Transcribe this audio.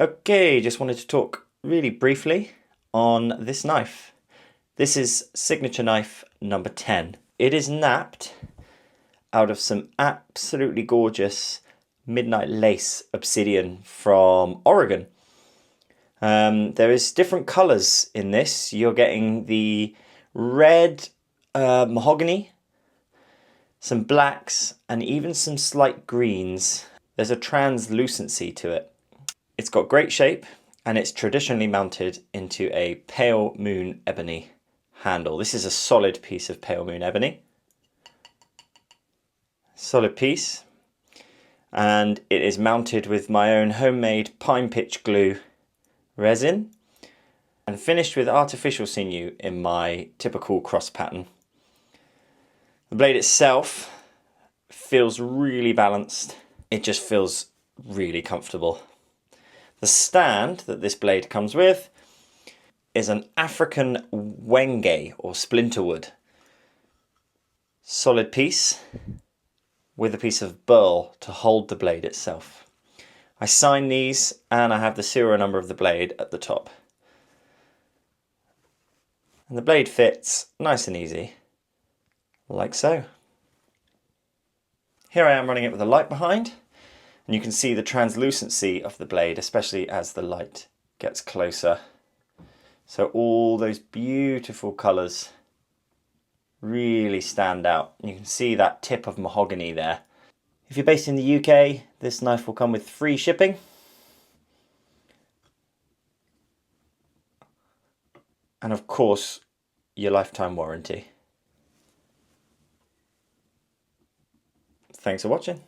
Okay, just wanted to talk really briefly on this knife. This is signature knife number 10. It is napped out of some absolutely gorgeous midnight lace obsidian from Oregon. There is different colors in this. You're getting the red mahogany, some blacks, and even some slight greens. There's a translucency to it. It's got great shape and it's traditionally mounted into a pale moon ebony handle. This is a solid piece of pale moon ebony. Solid piece. And it is mounted with my own homemade pine pitch glue resin and finished with artificial sinew in my typical cross pattern. The blade itself feels really balanced. It just feels really comfortable. The stand that this blade comes with is an African wenge or splinter wood. Solid piece with a piece of burl to hold the blade itself. I sign these and I have the serial number of the blade at the top. And the blade fits nice and easy, like so. Here I am running it with a light behind. And you can see the translucency of the blade, especially as the light gets closer. So all those beautiful colours really stand out. You can see that tip of mahogany there. If you're based in the UK, this knife will come with free shipping. And of course, your lifetime warranty. Thanks for watching.